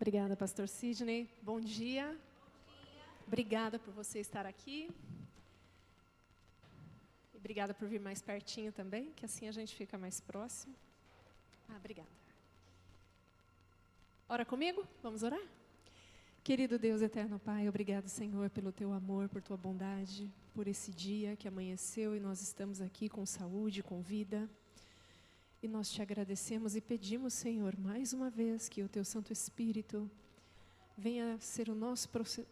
Obrigada, pastor Sidney. Bom dia. Obrigada por você estar aqui. E obrigada por vir mais pertinho também, que assim a gente fica mais próximo. Obrigada. Ora comigo? Vamos orar? Querido Deus, eterno Pai, obrigado, Senhor, pelo Teu amor, por Tua bondade, por esse dia que amanheceu e nós estamos aqui com saúde, com vida. E nós Te agradecemos e pedimos, Senhor, mais uma vez que o Teu Santo Espírito venha ser o nosso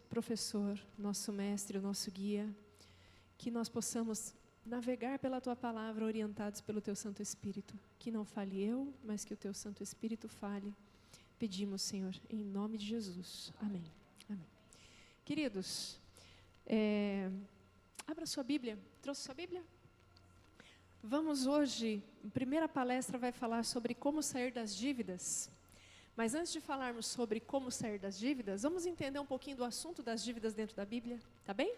professor, nosso mestre, o nosso guia, que nós possamos navegar pela Tua palavra orientados pelo Teu Santo Espírito. Que não fale eu, mas que o Teu Santo Espírito fale. Pedimos, Senhor, em nome de Jesus. Amém. Amém. Queridos, abra sua Bíblia. Trouxe sua Bíblia? Vamos hoje, a primeira palestra vai falar sobre como sair das dívidas. Mas antes de falarmos sobre como sair das dívidas, vamos entender um pouquinho do assunto das dívidas dentro da Bíblia, tá bem?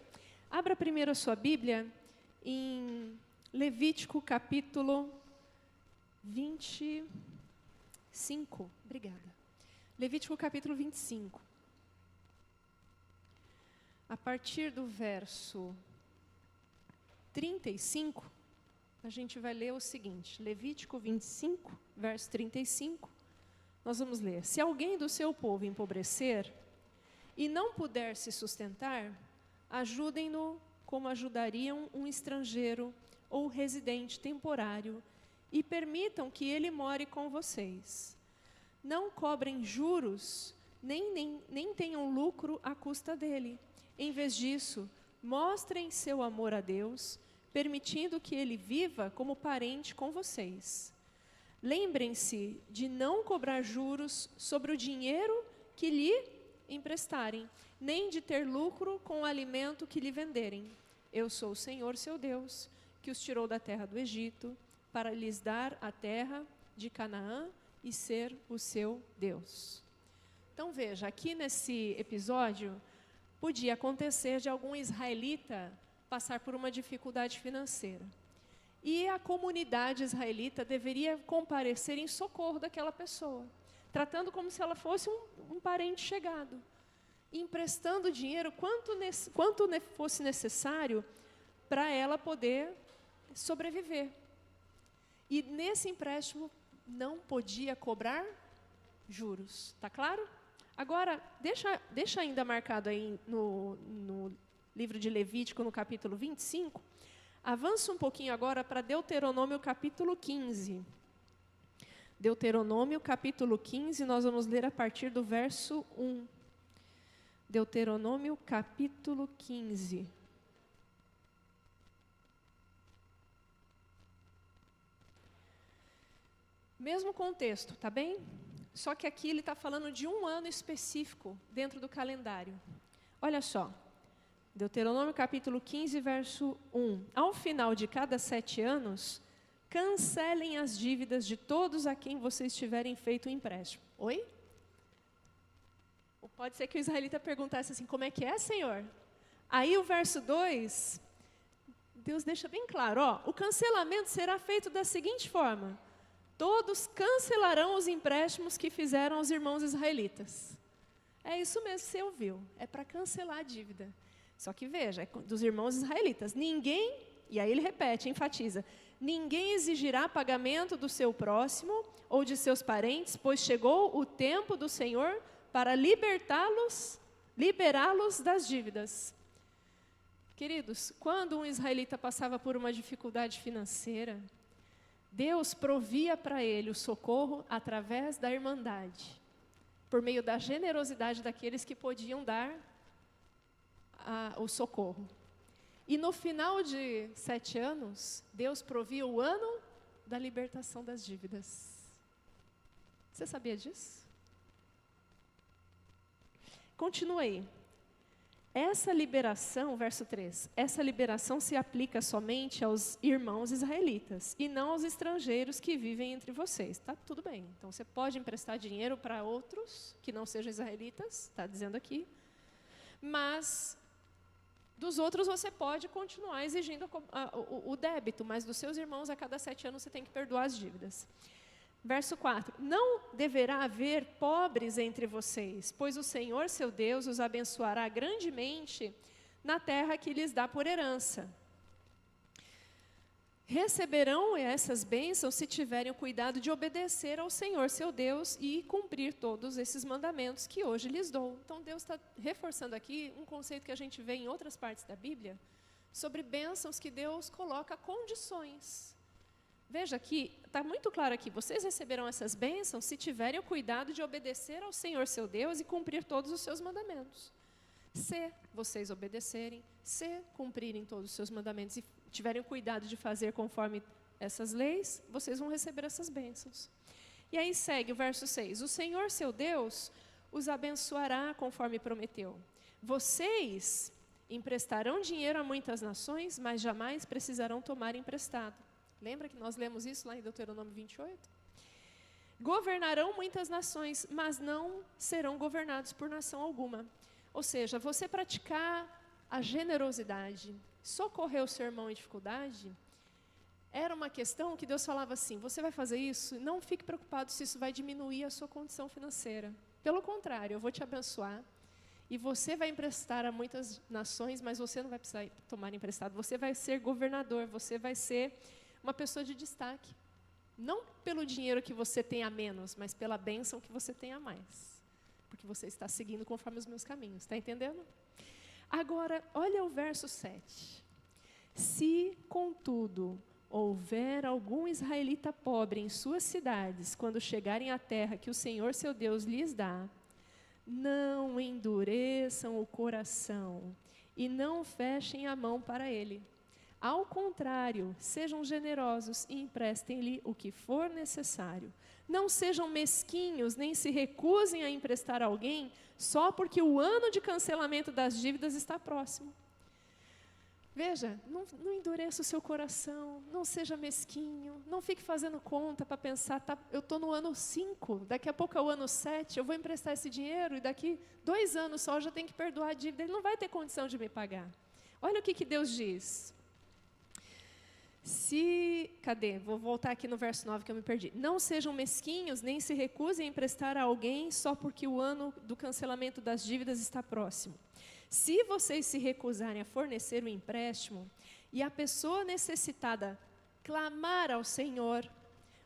Abra primeiro a sua Bíblia em Levítico capítulo 25. Obrigada. Levítico capítulo 25. A partir do verso 35, a gente vai ler o seguinte, Levítico 25, verso 35, nós vamos ler. Se alguém do seu povo empobrecer e não puder se sustentar, ajudem-no como ajudariam um estrangeiro ou residente temporário e permitam que ele more com vocês. Não cobrem juros, nem tenham lucro à custa dele. Em vez disso, mostrem seu amor a Deus, permitindo que ele viva como parente com vocês. Lembrem-se de não cobrar juros sobre o dinheiro que lhe emprestarem, nem de ter lucro com o alimento que lhe venderem. Eu sou o Senhor, seu Deus, que os tirou da terra do Egito, para lhes dar a terra de Canaã e ser o seu Deus. Então veja, aqui nesse episódio, podia acontecer de algum israelita passar por uma dificuldade financeira. E a comunidade israelita deveria comparecer em socorro daquela pessoa, tratando como se ela fosse um parente chegado, emprestando dinheiro quanto fosse necessário para ela poder sobreviver. E nesse empréstimo não podia cobrar juros, tá claro? Agora, deixa ainda marcado aí no livro de Levítico, no capítulo 25, avança um pouquinho agora para Deuteronômio capítulo 15. Deuteronômio capítulo 15, nós vamos ler a partir do verso 1. Deuteronômio capítulo 15. Mesmo contexto, tá bem? Só que aqui ele está falando de um ano específico dentro do calendário. Olha só, Deuteronômio capítulo 15, verso 1. Ao final de cada 7 anos, cancelem as dívidas de todos a quem vocês tiverem feito o empréstimo. Oi? Ou pode ser que o israelita perguntasse assim, como é que é, Senhor? Aí o verso 2, Deus deixa bem claro, ó, o cancelamento será feito da seguinte forma: todos cancelarão os empréstimos que fizeram aos irmãos israelitas. É isso mesmo que você ouviu, é para cancelar a dívida. Só que veja, é dos irmãos israelitas, ninguém, e aí ele repete, enfatiza, ninguém exigirá pagamento do seu próximo ou de seus parentes, pois chegou o tempo do Senhor para liberá-los das dívidas. Queridos, quando um israelita passava por uma dificuldade financeira, Deus provia para ele o socorro através da irmandade, por meio da generosidade daqueles que podiam dar o socorro. E no final de 7 anos, Deus provia o ano da libertação das dívidas. Você sabia disso? Continua aí. Essa liberação, verso 3, essa liberação se aplica somente aos irmãos israelitas e não aos estrangeiros que vivem entre vocês. Tá tudo bem. Então você pode emprestar dinheiro para outros que não sejam israelitas, está dizendo aqui, mas dos outros você pode continuar exigindo o débito, mas dos seus irmãos a cada 7 anos você tem que perdoar as dívidas. Verso 4: não deverá haver pobres entre vocês, pois o Senhor seu Deus os abençoará grandemente na terra que lhes dá por herança. Receberão essas bênçãos se tiverem o cuidado de obedecer ao Senhor seu Deus e cumprir todos esses mandamentos que hoje lhes dou. Então Deus está reforçando aqui um conceito que a gente vê em outras partes da Bíblia, sobre bênçãos que Deus coloca condições. Veja aqui, está muito claro aqui, vocês receberão essas bênçãos se tiverem o cuidado de obedecer ao Senhor seu Deus e cumprir todos os seus mandamentos. Se vocês obedecerem, se cumprirem todos os seus mandamentos e tiverem o cuidado de fazer conforme essas leis, vocês vão receber essas bênçãos. E aí segue o verso 6. O Senhor seu Deus os abençoará conforme prometeu. Vocês emprestarão dinheiro a muitas nações, mas jamais precisarão tomar emprestado. Lembra que nós lemos isso lá em Deuteronômio 28? Governarão muitas nações, mas não serão governados por nação alguma. Ou seja, você praticar a generosidade, socorrer o seu irmão em dificuldade, era uma questão que Deus falava assim: você vai fazer isso? Não fique preocupado se isso vai diminuir a sua condição financeira. Pelo contrário, eu vou te abençoar e você vai emprestar a muitas nações, mas você não vai precisar tomar emprestado. Você vai ser governador, você vai ser uma pessoa de destaque. Não pelo dinheiro que você tem a menos, mas pela bênção que você tem a mais. Porque você está seguindo conforme os meus caminhos. Está entendendo? Agora, olha o verso 7. Se, contudo, houver algum israelita pobre em suas cidades, quando chegarem à terra que o Senhor seu Deus lhes dá, não endureçam o coração e não fechem a mão para ele. Ao contrário, sejam generosos e emprestem-lhe o que for necessário. Não sejam mesquinhos, nem se recusem a emprestar a alguém, só porque o ano de cancelamento das dívidas está próximo. Veja, não endureça o seu coração, não seja mesquinho, não fique fazendo conta para pensar, eu estou no ano 5, daqui a pouco é o ano 7, eu vou emprestar esse dinheiro e daqui 2 anos só eu já tenho que perdoar a dívida, ele não vai ter condição de me pagar. Olha o que Deus diz. Vou voltar aqui no verso 9 que eu me perdi. Não sejam mesquinhos, nem se recusem a emprestar a alguém só porque o ano do cancelamento das dívidas está próximo. Se vocês se recusarem a fornecer o empréstimo e a pessoa necessitada clamar ao Senhor,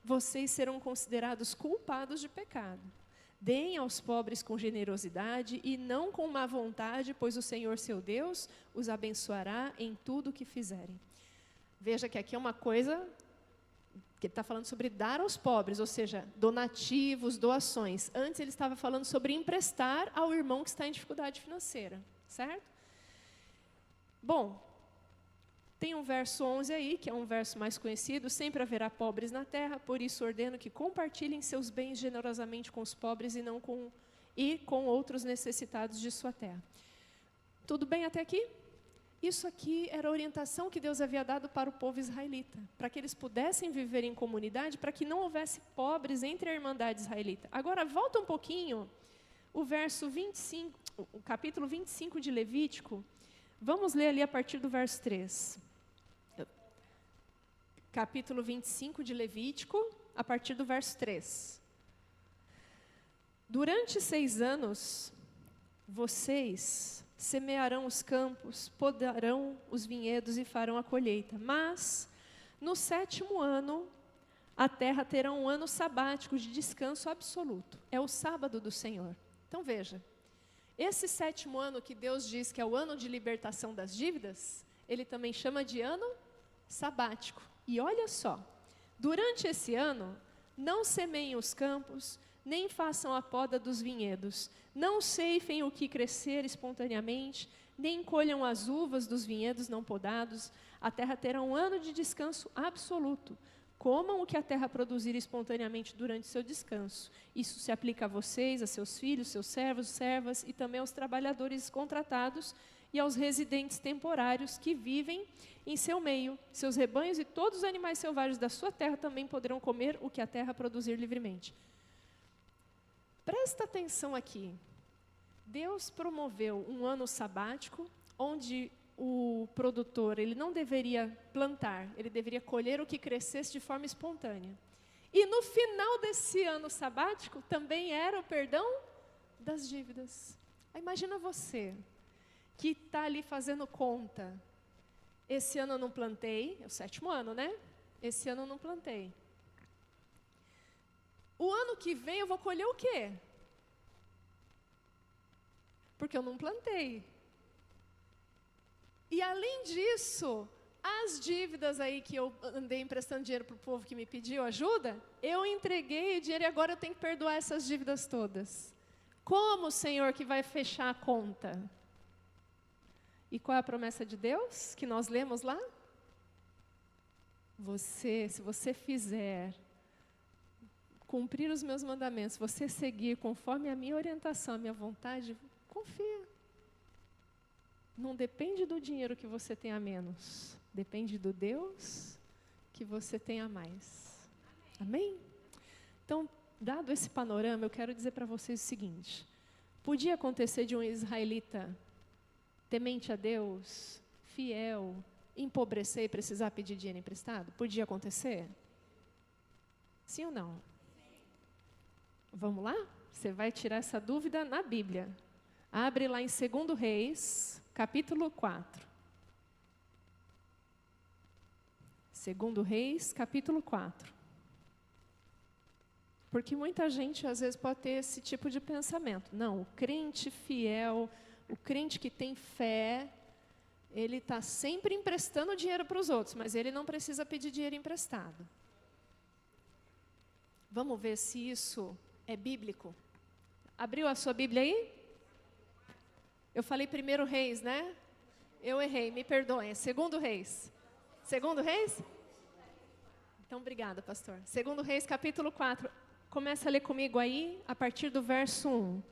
vocês serão considerados culpados de pecado. Deem aos pobres com generosidade e não com má vontade, pois o Senhor seu Deus os abençoará em tudo o que fizerem. Veja que aqui é uma coisa que ele está falando sobre dar aos pobres, ou seja, donativos, doações. Antes ele estava falando sobre emprestar ao irmão que está em dificuldade financeira, certo? Bom, tem um verso 11 aí, que é um verso mais conhecido: sempre haverá pobres na terra, por isso ordeno que compartilhem seus bens generosamente com os pobres e com outros necessitados de sua terra. Tudo bem até aqui? Isso aqui era a orientação que Deus havia dado para o povo israelita, para que eles pudessem viver em comunidade, para que não houvesse pobres entre a irmandade israelita. Agora, volta um pouquinho, o capítulo 25 de Levítico, vamos ler ali a partir do verso 3. Capítulo 25 de Levítico, a partir do verso 3. Durante 6 anos, vocês semearão os campos, podarão os vinhedos e farão a colheita. Mas, no 7º ano, a terra terá um ano sabático de descanso absoluto. É o sábado do Senhor. Então veja, esse 7º ano que Deus diz que é o ano de libertação das dívidas, ele também chama de ano sabático. E olha só, durante esse ano, não semeiem os campos, nem façam a poda dos vinhedos, não ceifem o que crescer espontaneamente, nem colham as uvas dos vinhedos não podados. A terra terá um ano de descanso absoluto. Comam o que a terra produzir espontaneamente durante seu descanso. Isso se aplica a vocês, a seus filhos, seus servos, servas e também aos trabalhadores contratados e aos residentes temporários que vivem em seu meio. Seus rebanhos e todos os animais selvagens da sua terra também poderão comer o que a terra produzir livremente. Presta atenção aqui. Deus promoveu um ano sabático, onde o produtor ele não deveria plantar, ele deveria colher o que crescesse de forma espontânea. E no final desse ano sabático, também era o perdão das dívidas. Aí imagina você, que está ali fazendo conta. Esse ano eu não plantei, é o 7º ano, né? Esse ano eu não plantei. O ano que vem eu vou colher o quê? Porque eu não plantei. E além disso, as dívidas aí que eu andei emprestando dinheiro para o povo que me pediu ajuda, eu entreguei o dinheiro e agora eu tenho que perdoar essas dívidas todas. Como, Senhor, que vai fechar a conta? E qual é a promessa de Deus que nós lemos lá? Se você fizer, cumprir os meus mandamentos, se você seguir conforme a minha orientação, a minha vontade, confia. Não depende do dinheiro que você tem a menos. Depende do Deus que você tem a mais. Amém? Então, dado esse panorama, eu quero dizer para vocês o seguinte. Podia acontecer de um israelita temente a Deus, fiel, empobrecer e precisar pedir dinheiro emprestado? Podia acontecer? Sim ou não? Vamos lá? Você vai tirar essa dúvida na Bíblia. Abre lá em 2 Reis, capítulo 4. 2 Reis, capítulo 4. Porque muita gente, às vezes, pode ter esse tipo de pensamento. Não, o crente fiel, o crente que tem fé, ele está sempre emprestando dinheiro para os outros, mas ele não precisa pedir dinheiro emprestado. Vamos ver se isso é bíblico. Abriu a sua Bíblia aí? Eu falei 1 Reis, né? Eu errei, me perdoem. É 2 Reis. 2 Reis? Então, obrigada, pastor. 2 Reis, capítulo 4. Começa a ler comigo aí, a partir do verso 1.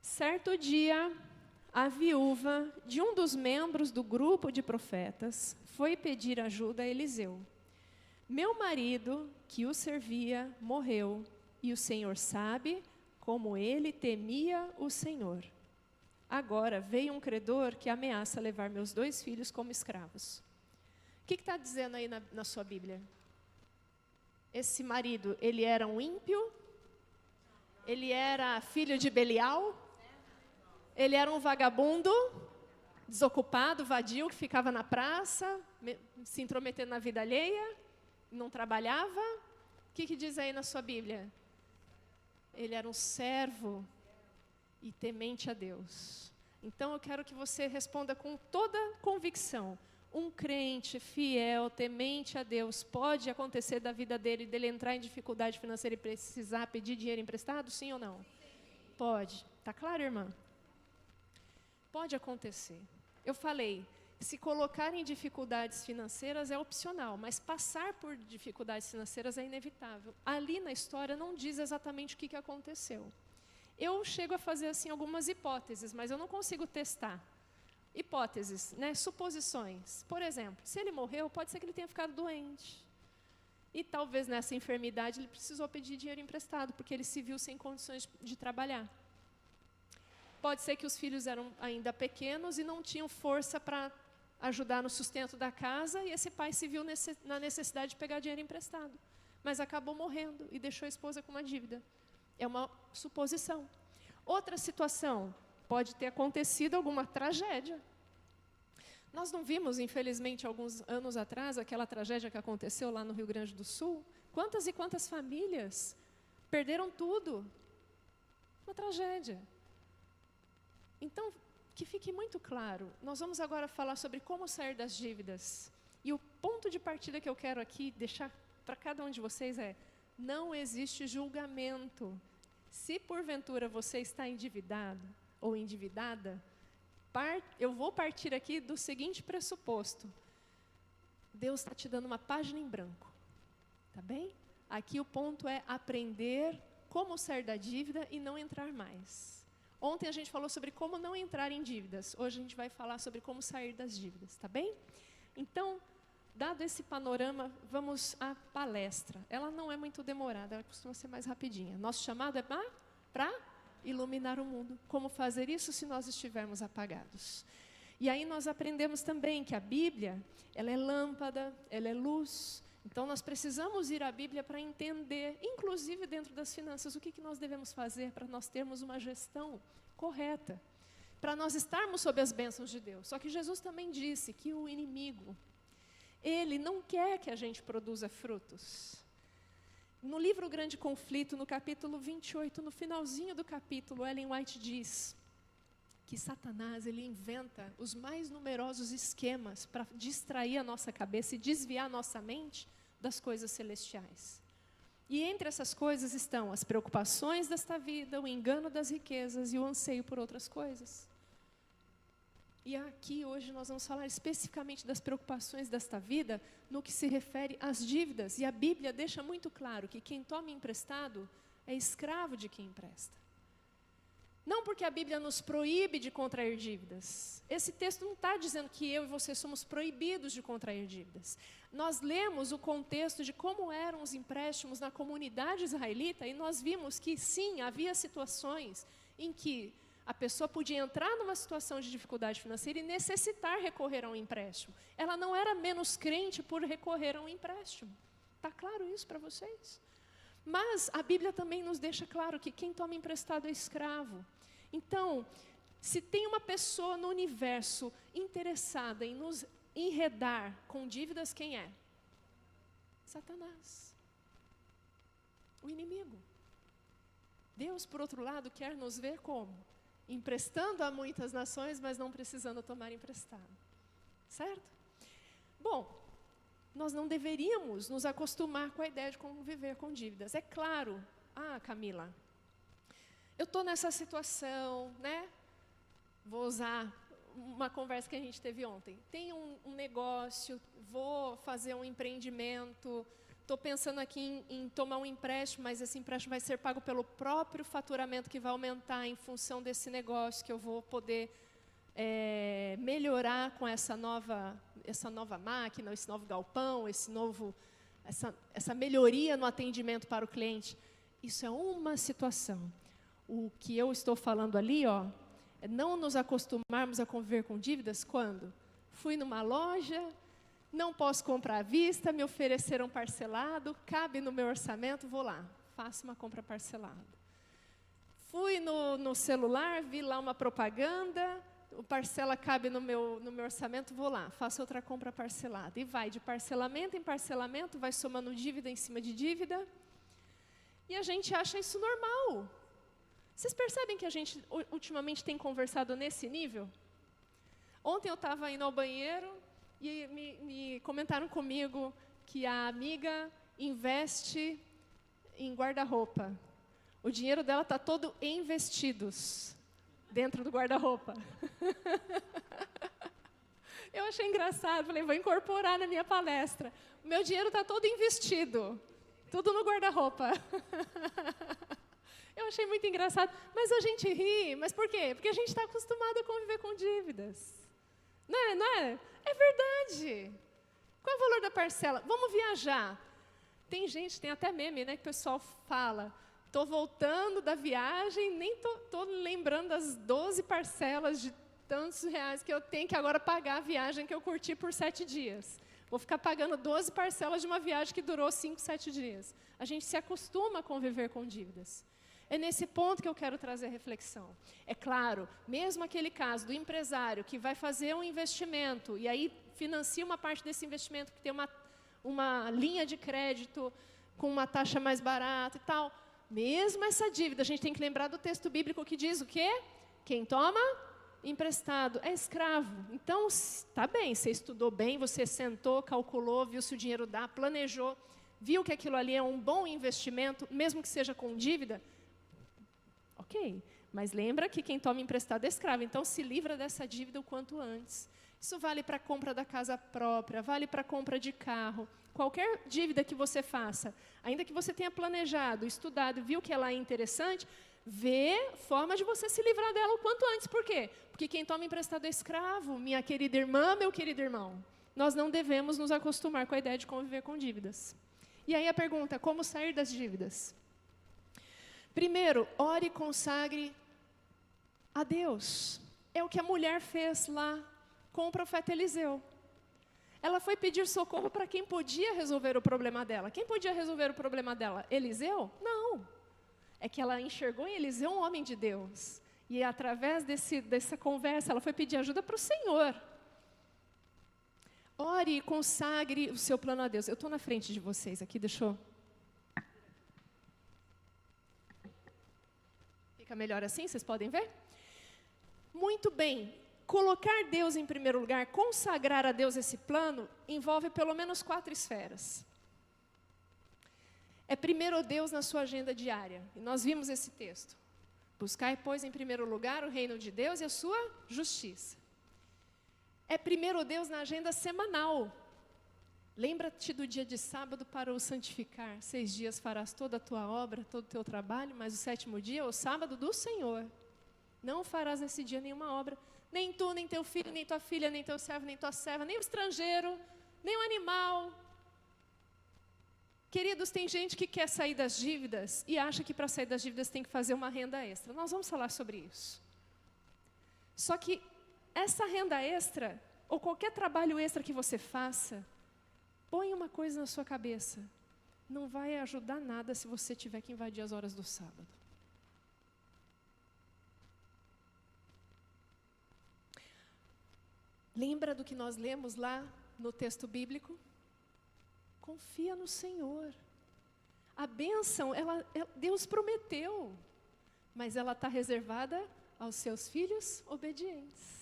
Certo dia, a viúva de um dos membros do grupo de profetas foi pedir ajuda a Eliseu. Meu marido, que o servia, morreu, e o Senhor sabe como ele temia o Senhor. Agora veio um credor que ameaça levar meus 2 filhos como escravos. O que está dizendo aí na sua Bíblia? Esse marido, ele era um ímpio? Ele era filho de Belial? Ele era um vagabundo, desocupado, vadio, que ficava na praça, se intrometendo na vida alheia, não trabalhava? O que diz aí na sua Bíblia? Ele era um servo e temente a Deus. Então eu quero que você responda com toda convicção. Um crente fiel, temente a Deus, pode acontecer da vida dele entrar em dificuldade financeira e precisar pedir dinheiro emprestado, sim ou não? Pode. Está claro, irmã? Pode acontecer. Eu falei, se colocar em dificuldades financeiras é opcional, mas passar por dificuldades financeiras é inevitável. Ali na história não diz exatamente o que aconteceu. Eu chego a fazer assim algumas hipóteses, mas eu não consigo testar. Hipóteses, né? Suposições. Por exemplo, se ele morreu, pode ser que ele tenha ficado doente. E talvez nessa enfermidade ele precisou pedir dinheiro emprestado, porque ele se viu sem condições de trabalhar. Pode ser que os filhos eram ainda pequenos e não tinham força para ajudar no sustento da casa, e esse pai se viu na necessidade de pegar dinheiro emprestado. Mas acabou morrendo e deixou a esposa com uma dívida. É uma suposição. Outra situação, pode ter acontecido alguma tragédia. Nós não vimos, infelizmente, alguns anos atrás, aquela tragédia que aconteceu lá no Rio Grande do Sul? Quantas e quantas famílias perderam tudo? Uma tragédia. Então, que fique muito claro, nós vamos agora falar sobre como sair das dívidas. E o ponto de partida que eu quero aqui deixar para cada um de vocês é: não existe julgamento. Se porventura você está endividado ou endividada, eu vou partir aqui do seguinte pressuposto: Deus está te dando uma página em branco, tá bem? Aqui o ponto é aprender como sair da dívida e não entrar mais. Ontem a gente falou sobre como não entrar em dívidas, hoje a gente vai falar sobre como sair das dívidas, tá bem? Então, dado esse panorama, vamos à palestra. Ela não é muito demorada, ela costuma ser mais rapidinha. Nosso chamado é para iluminar o mundo. Como fazer isso se nós estivermos apagados? E aí nós aprendemos também que a Bíblia, ela é lâmpada, ela é luz, Então, nós precisamos ir à Bíblia para entender, inclusive dentro das finanças, o que nós devemos fazer para nós termos uma gestão correta, para nós estarmos sob as bênçãos de Deus. Só que Jesus também disse que o inimigo, ele não quer que a gente produza frutos. No livro O Grande Conflito, no capítulo 28, no finalzinho do capítulo, Ellen White diz que Satanás, ele inventa os mais numerosos esquemas para distrair a nossa cabeça e desviar a nossa mente das coisas celestiais. E entre essas coisas estão as preocupações desta vida, o engano das riquezas e o anseio por outras coisas. E aqui hoje nós vamos falar especificamente das preocupações desta vida no que se refere às dívidas. E a Bíblia deixa muito claro que quem toma emprestado é escravo de quem empresta. Não porque a Bíblia nos proíbe de contrair dívidas. Esse texto não está dizendo que eu e você somos proibidos de contrair dívidas. Nós lemos o contexto de como eram os empréstimos na comunidade israelita e nós vimos que sim, havia situações em que a pessoa podia entrar numa situação de dificuldade financeira e necessitar recorrer a um empréstimo. Ela não era menos crente por recorrer a um empréstimo. Está claro isso para vocês? Mas a Bíblia também nos deixa claro que quem toma emprestado é escravo. Então, se tem uma pessoa no universo interessada em nos enredar com dívidas, quem é? Satanás. O inimigo. Deus, por outro lado, quer nos ver como? Emprestando a muitas nações, mas não precisando tomar emprestado. Certo? Bom, nós não deveríamos nos acostumar com a ideia de conviver com dívidas. É claro, Camila, eu estou nessa situação, né? Vou usar uma conversa que a gente teve ontem. Tenho um negócio, vou fazer um empreendimento, estou pensando aqui em tomar um empréstimo, mas esse empréstimo vai ser pago pelo próprio faturamento que vai aumentar em função desse negócio, que eu vou poder melhorar com essa nova máquina, esse novo galpão, essa melhoria no atendimento para o cliente. Isso é uma situação. O que eu estou falando ali, é não nos acostumarmos a conviver com dívidas quando fui numa loja, não posso comprar à vista, me ofereceram parcelado, cabe no meu orçamento, vou lá, faço uma compra parcelada. Fui no celular, vi lá uma propaganda, o parcela cabe no meu orçamento, vou lá, faço outra compra parcelada. E vai de parcelamento em parcelamento, vai somando dívida em cima de dívida. E a gente acha isso normal. Vocês percebem que a gente ultimamente tem conversado nesse nível? Ontem eu estava indo ao banheiro e me comentaram comigo que a amiga investe em guarda-roupa. O dinheiro dela está todo em vestidos. Dentro do guarda-roupa. Eu achei engraçado, falei, vou incorporar na minha palestra. O meu dinheiro está todo investido, tudo no guarda-roupa. Eu achei muito engraçado, mas a gente ri, mas por quê? Porque a gente está acostumado a conviver com dívidas. Não é? É verdade. Qual é o valor da parcela? Vamos viajar. Tem até meme, né, que o pessoal fala... Estou voltando da viagem, nem estou lembrando das 12 parcelas de tantos reais que eu tenho que agora pagar a viagem que eu curti por 7 dias. Vou ficar pagando 12 parcelas de uma viagem que durou 5, 7 dias. A gente se acostuma a conviver com dívidas. É nesse ponto que eu quero trazer a reflexão. É claro, mesmo aquele caso do empresário que vai fazer um investimento e aí financia uma parte desse investimento que tem uma linha de crédito com uma taxa mais barata e tal... Mesmo essa dívida, a gente tem que lembrar do texto bíblico que diz o quê? Quem toma emprestado é escravo. Então, está bem, você estudou bem, você sentou, calculou, viu se o dinheiro dá, planejou, viu que aquilo ali é um bom investimento, mesmo que seja com dívida. Ok, mas lembra que quem toma emprestado é escravo, então se livra dessa dívida o quanto antes. Isso vale para a compra da casa própria, vale para a compra de carro. Qualquer dívida que você faça, ainda que você tenha planejado, estudado, viu que ela é interessante, vê forma de você se livrar dela o quanto antes. Por quê? Porque quem toma emprestado é escravo, minha querida irmã, meu querido irmão. Nós não devemos nos acostumar com a ideia de conviver com dívidas. E aí a pergunta, como sair das dívidas? Primeiro, ore e consagre a Deus. É o que a mulher fez lá com o profeta Eliseu. Ela foi pedir socorro para quem podia resolver o problema dela. Quem podia resolver o problema dela? Eliseu? Não. É que ela enxergou em Eliseu um homem de Deus. E através dessa conversa, ela foi pedir ajuda para o Senhor. Ore e consagre o seu plano a Deus. Eu estou na frente de vocês aqui, deixa eu... Fica melhor assim, vocês podem ver? Muito bem. Colocar Deus em primeiro lugar, consagrar a Deus esse plano, envolve pelo menos 4 esferas. É primeiro Deus na sua agenda diária. E nós vimos esse texto. Buscai, pois, em primeiro lugar o reino de Deus e a sua justiça. É primeiro Deus na agenda semanal. Lembra-te do dia de sábado para o santificar. 6 dias farás toda a tua obra, todo o teu trabalho, mas o 7º dia é o sábado do Senhor. Não farás nesse dia nenhuma obra, nem tu, nem teu filho, nem tua filha, nem teu servo, nem tua serva, nem o estrangeiro, nem o animal. Queridos, tem gente que quer sair das dívidas e acha que para sair das dívidas tem que fazer uma renda extra. Nós vamos falar sobre isso. Só que essa renda extra, ou qualquer trabalho extra que você faça, põe uma coisa na sua cabeça. Não vai ajudar nada se você tiver que invadir as horas do sábado. Lembra do que nós lemos lá no texto bíblico? Confia no Senhor. A bênção, Deus prometeu, mas ela está reservada aos seus filhos obedientes.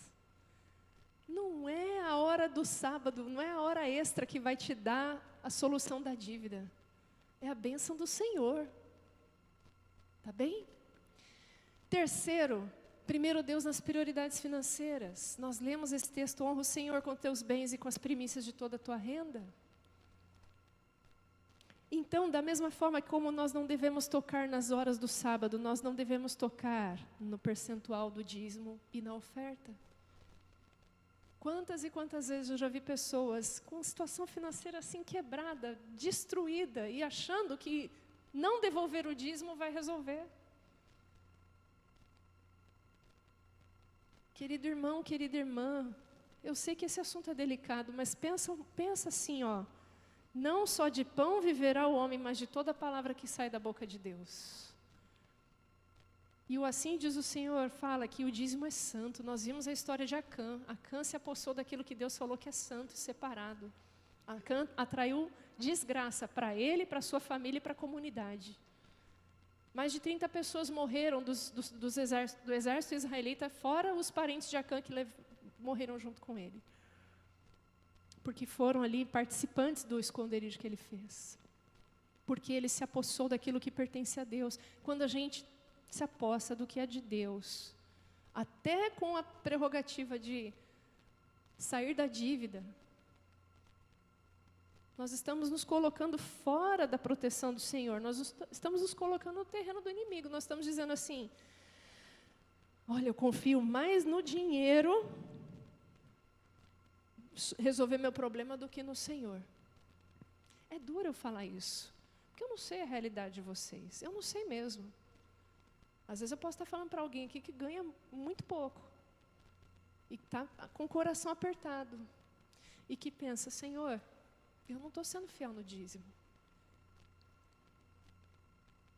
Não é a hora do sábado, não é a hora extra que vai te dar a solução da dívida. É a bênção do Senhor. Tá bem? Terceiro, primeiro Deus nas prioridades financeiras. Nós lemos esse texto, honra o Senhor com teus bens e com as primícias de toda a tua renda. Então, da mesma forma como nós não devemos tocar nas horas do sábado, nós não devemos tocar no percentual do dízimo e na oferta. Quantas e quantas vezes eu já vi pessoas com situação financeira assim quebrada, destruída, e achando que não devolver o dízimo vai resolver. Querido irmão, querida irmã, eu sei que esse assunto é delicado, mas pensa assim, ó. Não só de pão viverá o homem, mas de toda a palavra que sai da boca de Deus. E o assim diz o Senhor, fala que o dízimo é santo. Nós vimos a história de Acã. Acã se apossou daquilo que Deus falou que é santo e separado. Acã atraiu desgraça para ele, para sua família e para a comunidade. Mais de 30 pessoas morreram do exército israelita, fora os parentes de Acã que morreram junto com ele. Porque foram ali participantes do esconderijo que ele fez. Porque ele se apossou daquilo que pertence a Deus. Quando a gente se aposta do que é de Deus, até com a prerrogativa de sair da dívida, nós estamos nos colocando fora da proteção do Senhor, nós estamos nos colocando no terreno do inimigo, nós estamos dizendo assim, olha, eu confio mais no dinheiro resolver meu problema do que no Senhor. É duro eu falar isso, porque eu não sei a realidade de vocês, eu não sei mesmo. Às vezes eu posso estar falando para alguém aqui que ganha muito pouco, e está com o coração apertado, e que pensa, Senhor, eu não estou sendo fiel no dízimo.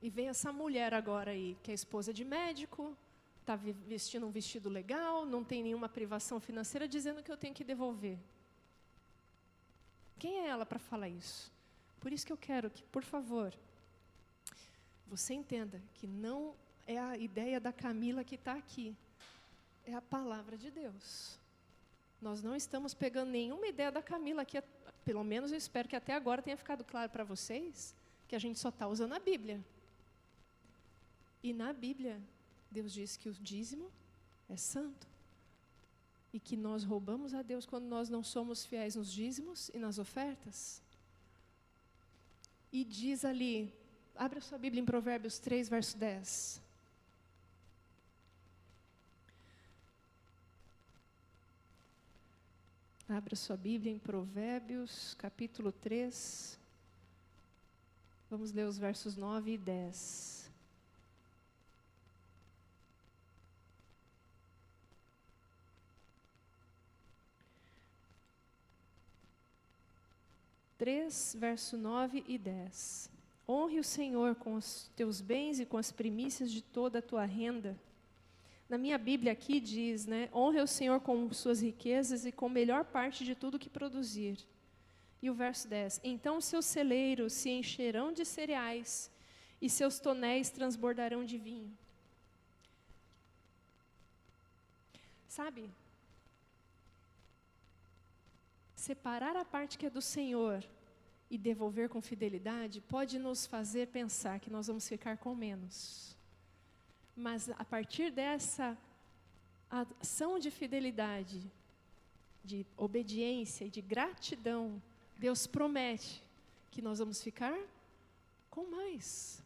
E vem essa mulher agora aí, que é esposa de médico, está vestindo um vestido legal, não tem nenhuma privação financeira, dizendo que eu tenho que devolver. Quem é ela para falar isso? Por isso que eu quero que, por favor, você entenda que não é a ideia da Camila que está aqui. É a palavra de Deus. Nós não estamos pegando nenhuma ideia da Camila, que pelo menos eu espero que até agora tenha ficado claro para vocês, que a gente só está usando a Bíblia. E na Bíblia, Deus diz que o dízimo é santo. E que nós roubamos a Deus quando nós não somos fiéis nos dízimos e nas ofertas. E diz ali, abre a sua Bíblia em Provérbios 3, verso 10. Abra sua Bíblia em Provérbios, capítulo 3. Vamos ler os versos 9 e 10. 3, verso 9 e 10. Honre o Senhor com os teus bens e com as primícias de toda a tua renda. Na minha Bíblia aqui diz, né? Honre o Senhor com suas riquezas e com a melhor parte de tudo que produzir. E o verso 10. Então seus celeiros se encherão de cereais e seus tonéis transbordarão de vinho. Sabe? Separar a parte que é do Senhor e devolver com fidelidade pode nos fazer pensar que nós vamos ficar com menos. Mas a partir dessa ação de fidelidade, de obediência e de gratidão, Deus promete que nós vamos ficar com mais.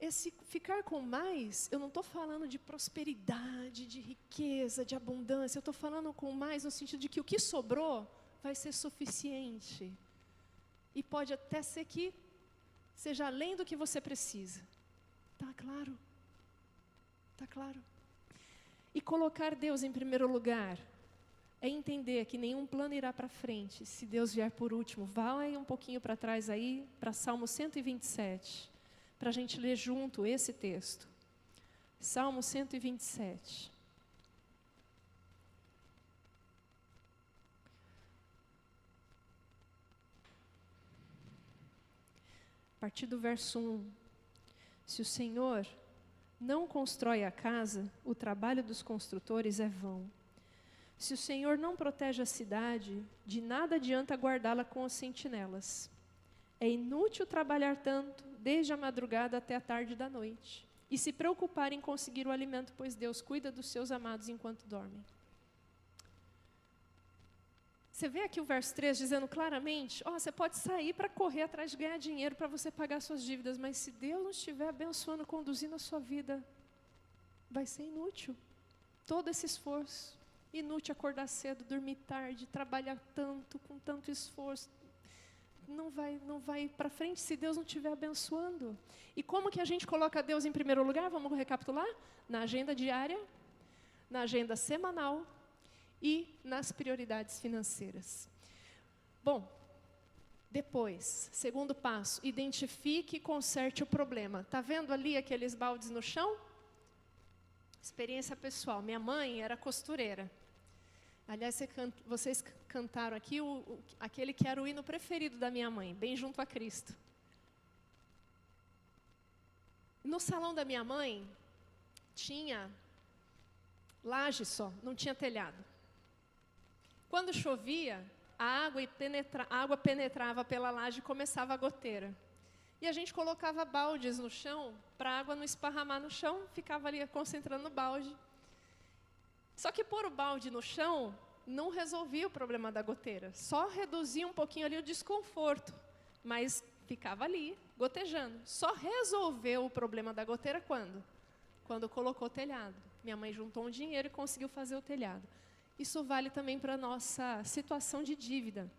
Esse ficar com mais, eu não estou falando de prosperidade, de riqueza, de abundância. Eu estou falando com mais no sentido de que o que sobrou vai ser suficiente. E pode até ser que seja além do que você precisa. Está claro? Está claro? E colocar Deus em primeiro lugar é entender que nenhum plano irá para frente se Deus vier por último. Vai um pouquinho para trás aí, para Salmo 127. Para a gente ler junto esse texto. Salmo 127. A partir do verso 1. Se o Senhor não constrói a casa, o trabalho dos construtores é vão. Se o Senhor não protege a cidade, de nada adianta guardá-la com as sentinelas. É inútil trabalhar tanto, desde a madrugada até a tarde da noite, e se preocupar em conseguir o alimento, pois Deus cuida dos seus amados enquanto dormem. Você vê aqui o verso 3 dizendo claramente, você pode sair para correr atrás de ganhar dinheiro para você pagar suas dívidas, mas se Deus não estiver abençoando, conduzindo a sua vida, vai ser inútil. Todo esse esforço, inútil acordar cedo, dormir tarde, trabalhar tanto, com tanto esforço, não vai para frente se Deus não estiver abençoando. E como que a gente coloca Deus em primeiro lugar? Vamos recapitular? Na agenda diária, na agenda semanal e nas prioridades financeiras. Bom, depois, segundo passo, identifique e conserte o problema. Está vendo ali aqueles baldes no chão? Experiência pessoal. Minha mãe era costureira. Aliás, vocês cantaram aqui aquele que era o hino preferido da minha mãe, Bem Junto a Cristo. No salão da minha mãe, tinha laje só, não tinha telhado. Quando chovia, a água penetrava pela laje e começava a goteira. E a gente colocava baldes no chão, para a água não esparramar no chão, ficava ali concentrando no balde. Só que pôr o balde no chão não resolvia o problema da goteira, só reduzia um pouquinho ali o desconforto, mas ficava ali, gotejando. Só resolveu o problema da goteira quando? Quando colocou o telhado. Minha mãe juntou um dinheiro e conseguiu fazer o telhado. Isso vale também para a nossa situação de dívida.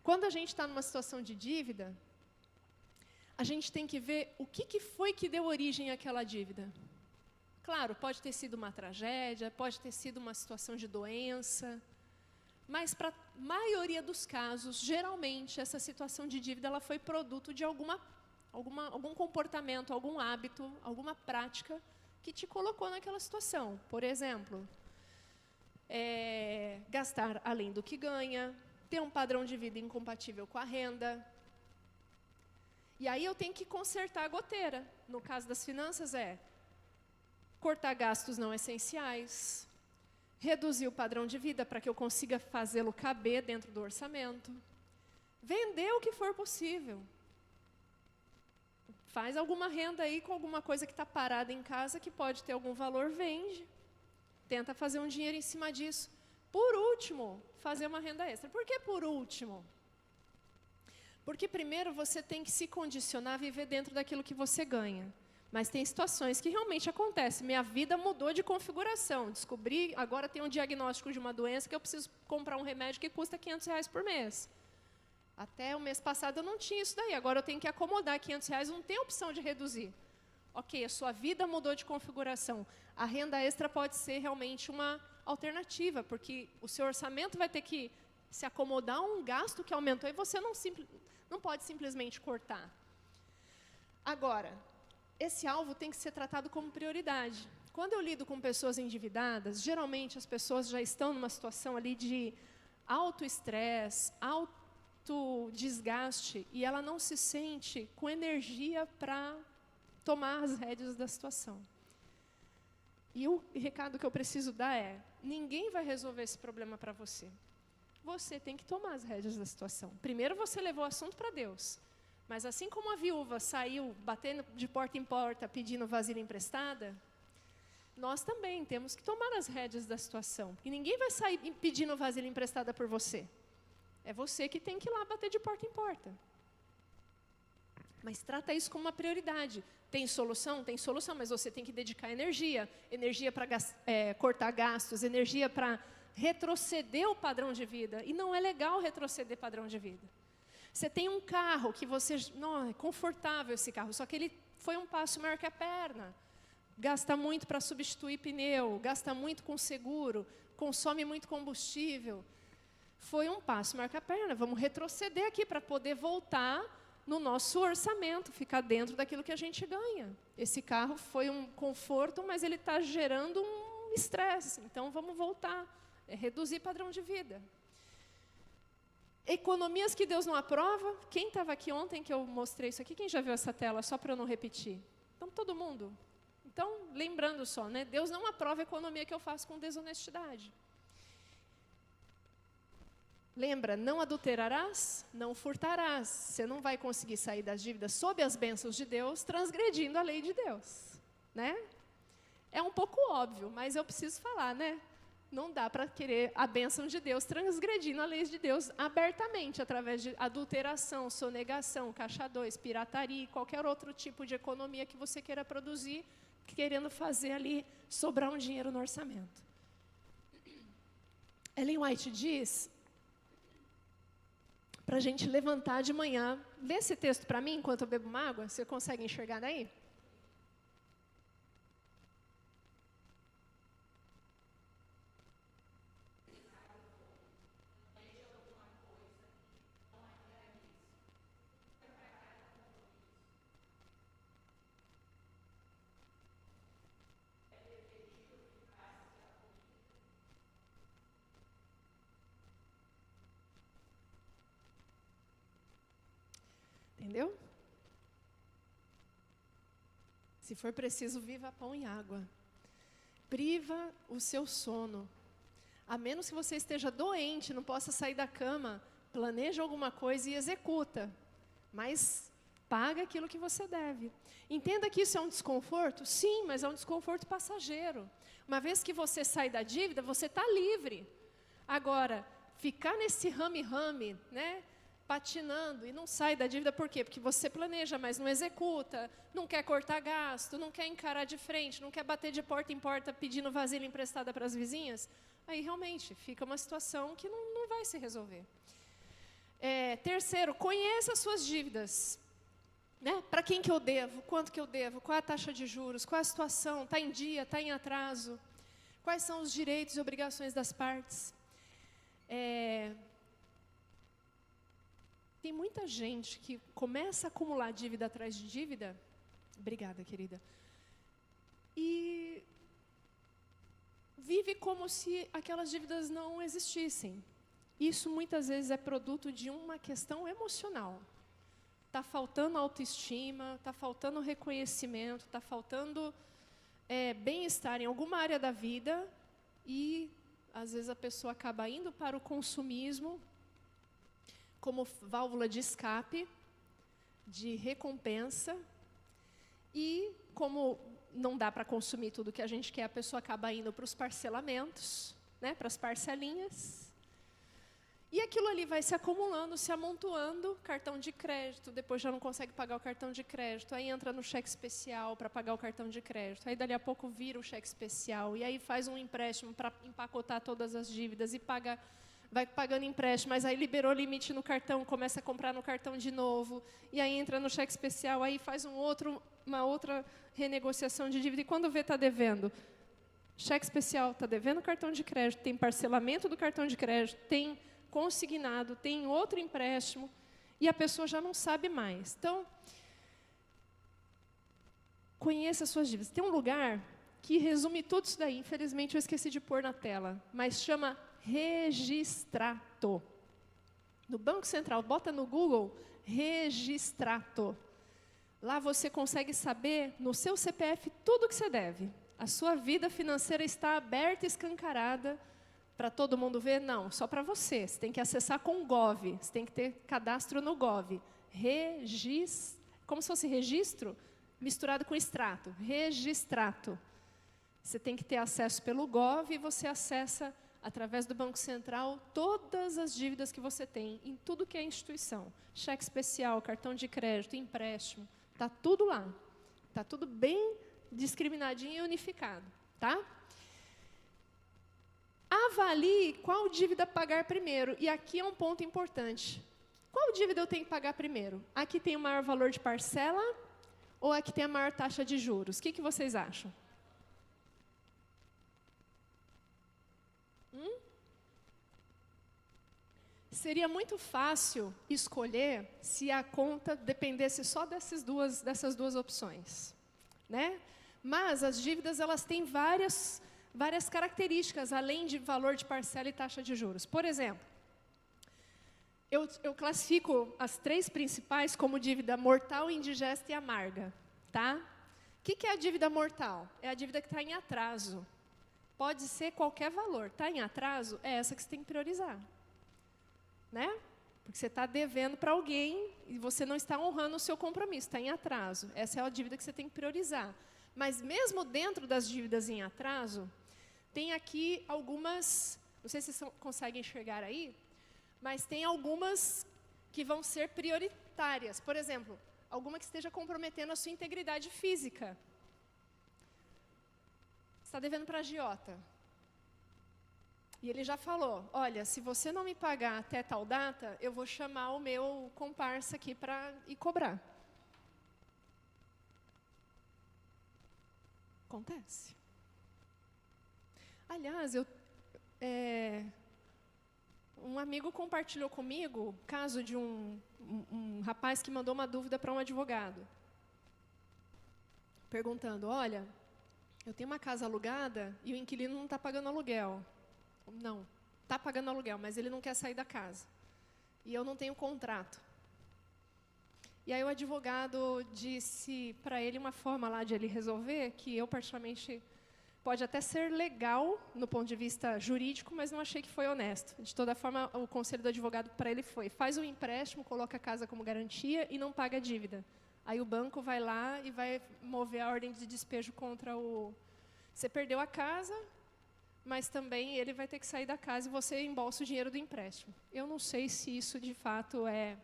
Quando a gente está numa situação de dívida, a gente tem que ver o que foi que deu origem àquela dívida. Claro, pode ter sido uma tragédia, pode ter sido uma situação de doença, mas para a maioria dos casos, geralmente, essa situação de dívida ela foi produto de algum comportamento, algum hábito, alguma prática que te colocou naquela situação. Por exemplo, gastar além do que ganha, ter um padrão de vida incompatível com a renda. E aí eu tenho que consertar a goteira. No caso das finanças cortar gastos não essenciais, reduzir o padrão de vida para que eu consiga fazê-lo caber dentro do orçamento, vender o que for possível. Faz alguma renda aí com alguma coisa que está parada em casa, que pode ter algum valor, vende. Tenta fazer um dinheiro em cima disso. Por último, fazer uma renda extra. Por que por último? Porque primeiro você tem que se condicionar a viver dentro daquilo que você ganha. Mas tem situações que realmente acontecem. Minha vida mudou de configuração. Descobri, agora tem um diagnóstico de uma doença que eu preciso comprar um remédio que custa R$500 por mês. Até o mês passado eu não tinha isso daí. Agora eu tenho que acomodar R$500, não tem opção de reduzir. Ok, a sua vida mudou de configuração. A renda extra pode ser realmente uma alternativa, porque o seu orçamento vai ter que se acomodar a um gasto que aumentou e você não pode simplesmente cortar. Agora, esse alvo tem que ser tratado como prioridade. Quando eu lido com pessoas endividadas, geralmente as pessoas já estão numa situação ali de alto estresse, alto desgaste, e ela não se sente com energia para tomar as rédeas da situação. E o recado que eu preciso dar é: ninguém vai resolver esse problema para você. Você tem que tomar as rédeas da situação. Primeiro você levou o assunto para Deus. Mas assim como a viúva saiu batendo de porta em porta pedindo vasilha emprestada, nós também temos que tomar as rédeas da situação. Porque ninguém vai sair pedindo vasilha emprestada por você. É você que tem que ir lá bater de porta em porta. Mas trata isso como uma prioridade. Tem solução? Tem solução, mas você tem que dedicar energia. Energia para cortar gastos, energia para retroceder o padrão de vida. E não é legal retroceder padrão de vida. Você tem um carro que não, é confortável esse carro, só que ele foi um passo maior que a perna. Gasta muito para substituir pneu, gasta muito com seguro, consome muito combustível. Foi um passo maior que a perna. Vamos retroceder aqui para poder voltar no nosso orçamento, ficar dentro daquilo que a gente ganha. Esse carro foi um conforto, mas ele está gerando um estresse. Então, vamos voltar, reduzir padrão de vida. Economias que Deus não aprova. Quem estava aqui ontem que eu mostrei isso aqui? Quem já viu essa tela? Só para eu não repetir. Então, todo mundo. Então, lembrando só, né? Deus não aprova a economia que eu faço com desonestidade. Lembra, não adulterarás, não furtarás. Você não vai conseguir sair das dívidas sob as bênçãos de Deus, transgredindo a lei de Deus, né? É um pouco óbvio, mas eu preciso falar, né? Não dá para querer a bênção de Deus transgredindo a lei de Deus abertamente, através de adulteração, sonegação, caixa 2, pirataria, qualquer outro tipo de economia que você queira produzir, querendo fazer ali sobrar um dinheiro no orçamento. Ellen White diz para a gente levantar de manhã. Lê esse texto para mim enquanto eu bebo uma água. Você consegue enxergar daí? Entendeu? Se for preciso, viva pão e água. Priva o seu sono. A menos que você esteja doente, não possa sair da cama, planeja alguma coisa e executa. Mas paga aquilo que você deve. Entenda que isso é um desconforto? Sim, mas é um desconforto passageiro. Uma vez que você sai da dívida, você está livre. Agora, ficar nesse rame-rame, né? Patinando e não sai da dívida, por quê? Porque você planeja, mas não executa, não quer cortar gasto, não quer encarar de frente, não quer bater de porta em porta pedindo vasilha emprestada para as vizinhas, aí realmente fica uma situação que não vai se resolver. Terceiro, conheça as suas dívidas. Né? Para quem que eu devo? Quanto que eu devo? Qual é a taxa de juros? Qual é a situação? Está em dia? Está em atraso? Quais são os direitos e obrigações das partes? Tem muita gente que começa a acumular dívida atrás de dívida. Obrigada, querida. E vive como se aquelas dívidas não existissem. Isso muitas vezes é produto de uma questão emocional. Está faltando autoestima, está faltando reconhecimento, está faltando bem-estar em alguma área da vida e, às vezes, a pessoa acaba indo para o consumismo como válvula de escape, de recompensa, e como não dá para consumir tudo que a gente quer, a pessoa acaba indo para os parcelamentos, né, para as parcelinhas, e aquilo ali vai se acumulando, se amontoando, cartão de crédito, depois já não consegue pagar o cartão de crédito, aí entra no cheque especial para pagar o cartão de crédito, aí dali a pouco vira o cheque especial, e aí faz um empréstimo para empacotar todas as dívidas e paga. Vai pagando empréstimo, mas aí liberou o limite no cartão, começa a comprar no cartão de novo, e aí entra no cheque especial, aí faz uma outra renegociação de dívida, e quando vê, está devendo. Cheque especial, está devendo cartão de crédito, tem parcelamento do cartão de crédito, tem consignado, tem outro empréstimo, e a pessoa já não sabe mais. Então, conheça as suas dívidas. Tem um lugar que resume tudo isso daí, infelizmente eu esqueci de pôr na tela, mas chama Registrato. No Banco Central, bota no Google, Registrato. Lá você consegue saber, no seu CPF, tudo o que você deve. A sua vida financeira está aberta e escancarada para todo mundo ver? Não, só para você. Você tem que acessar com o Gov, você tem que ter cadastro no Gov. Como se fosse registro, misturado com extrato. Registrato. Você tem que ter acesso pelo Gov e você acessa, através do Banco Central, todas as dívidas que você tem, em tudo que é instituição. Cheque especial, cartão de crédito, empréstimo, está tudo lá. Está tudo bem discriminadinho e unificado, tá? Avalie qual dívida pagar primeiro. E aqui é um ponto importante. Qual dívida eu tenho que pagar primeiro? A que tem o maior valor de parcela ou a que tem a maior taxa de juros? O que vocês acham? Seria muito fácil escolher se a conta dependesse só dessas duas opções, né? Mas as dívidas, elas têm várias características, além de valor de parcela e taxa de juros. Por exemplo, eu classifico as 3 principais como dívida mortal, indigesta e amarga, tá? O que é a dívida mortal? É a dívida que está em atraso. Pode ser qualquer valor. Está em atraso? É essa que você tem que priorizar. Né? Porque você está devendo para alguém e você não está honrando o seu compromisso, está em atraso. Essa é a dívida que você tem que priorizar. Mas mesmo dentro das dívidas em atraso, tem aqui algumas, não sei se vocês conseguem enxergar aí, mas tem algumas que vão ser prioritárias. Por exemplo, alguma que esteja comprometendo a sua integridade física. Você está devendo para a agiota. E ele já falou, olha, se você não me pagar até tal data, eu vou chamar o meu comparsa aqui para ir cobrar. Acontece. Aliás, um amigo compartilhou comigo o caso de um rapaz que mandou uma dúvida para um advogado. Perguntando, olha, eu tenho uma casa alugada e o inquilino não está pagando aluguel. Não, está pagando aluguel, mas ele não quer sair da casa. E eu não tenho contrato. E aí o advogado disse para ele uma forma lá de ele resolver, que eu particularmente pode até ser legal no ponto de vista jurídico, mas não achei que foi honesto. De toda forma, o conselho do advogado para ele foi, faz um empréstimo, coloca a casa como garantia e não paga a dívida. Aí o banco vai lá e vai mover a ordem de despejo contra o... Você perdeu a casa, mas também ele vai ter que sair da casa e você embolsa o dinheiro do empréstimo. Eu não sei se isso de fato é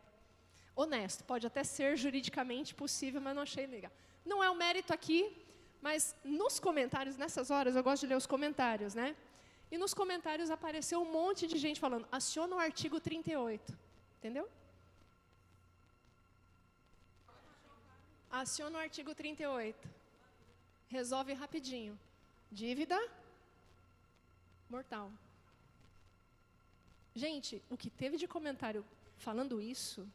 honesto. Pode até ser juridicamente possível, mas não achei legal. Não é o mérito aqui, mas nos comentários, nessas horas, eu gosto de ler os comentários, né? E nos comentários apareceu um monte de gente falando, aciona o artigo 38. Entendeu? Aciona o artigo 38. Resolve rapidinho. Dívida mortal. Gente, o que teve de comentário falando isso,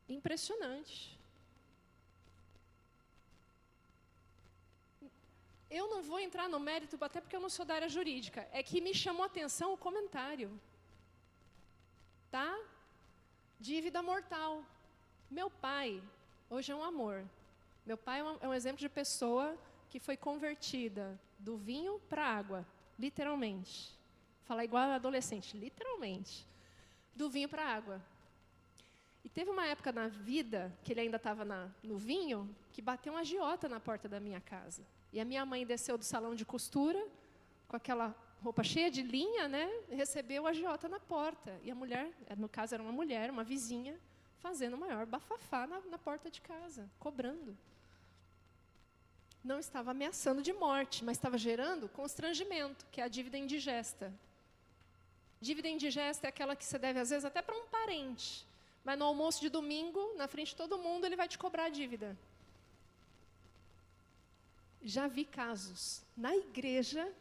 impressionante. Eu não vou entrar no mérito, até porque eu não sou da área jurídica. É que me chamou a atenção o comentário. Tá? Dívida mortal. Meu pai, hoje é um amor. Meu pai é um exemplo de pessoa que foi convertida do vinho para a água, literalmente. Falar igual adolescente, literalmente. Do vinho para a água. E teve uma época na vida, que ele ainda estava no vinho, que bateu um agiota na porta da minha casa. E a minha mãe desceu do salão de costura, com aquela roupa cheia de linha, né? E recebeu o agiota na porta. E a mulher, no caso era uma mulher, uma vizinha, fazendo o maior bafafá na porta de casa, cobrando. Não estava ameaçando de morte, mas estava gerando constrangimento, que é a dívida indigesta. Dívida indigesta é aquela que você deve, às vezes, até para um parente. Mas no almoço de domingo, na frente de todo mundo, ele vai te cobrar a dívida. Já vi casos na igreja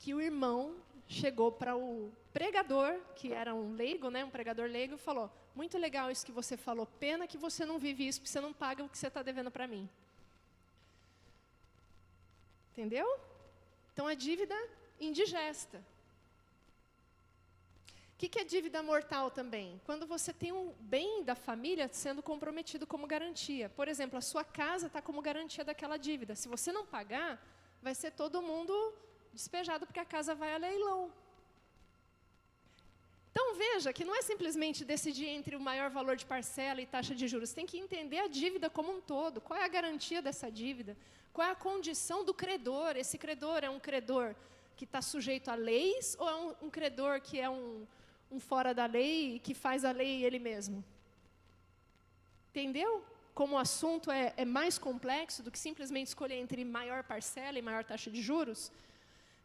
que o irmão chegou para o pregador, que era um leigo, né, um pregador leigo, e falou: muito legal isso que você falou, pena que você não vive isso, porque você não paga o que você está devendo para mim. Entendeu? Então, a dívida indigesta. O que é dívida mortal também? Quando você tem um bem da família sendo comprometido como garantia. Por exemplo, a sua casa está como garantia daquela dívida. Se você não pagar, vai ser todo mundo despejado, porque a casa vai a leilão. Então, veja que não é simplesmente decidir entre o maior valor de parcela e taxa de juros. Você tem que entender a dívida como um todo. Qual é a garantia dessa dívida? Qual é a condição do credor? Esse credor é um credor que está sujeito a leis ou é um credor que é um fora da lei, que faz a lei ele mesmo? Entendeu? Como o assunto é mais complexo do que simplesmente escolher entre maior parcela e maior taxa de juros.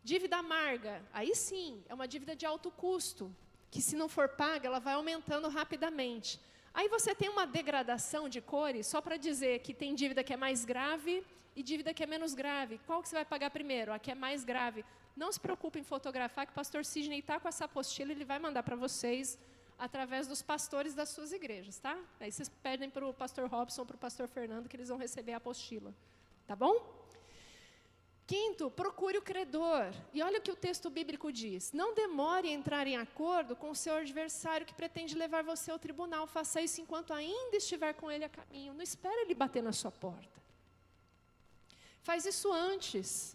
Dívida amarga, aí sim, é uma dívida de alto custo, que se não for paga, ela vai aumentando rapidamente. Aí você tem uma degradação de cores, só para dizer que tem dívida que é mais grave e dívida que é menos grave. Qual que você vai pagar primeiro? A que é mais grave. Não se preocupe em fotografar, que o pastor Sidney está com essa apostila, ele vai mandar para vocês através dos pastores das suas igrejas, tá? Aí vocês pedem para o pastor Robson, para o pastor Fernando, que eles vão receber a apostila. Tá bom? Quinto, procure o credor. E olha o que o texto bíblico diz. Não demore em entrar em acordo com o seu adversário que pretende levar você ao tribunal. Faça isso enquanto ainda estiver com ele a caminho. Não espere ele bater na sua porta. Faz isso antes.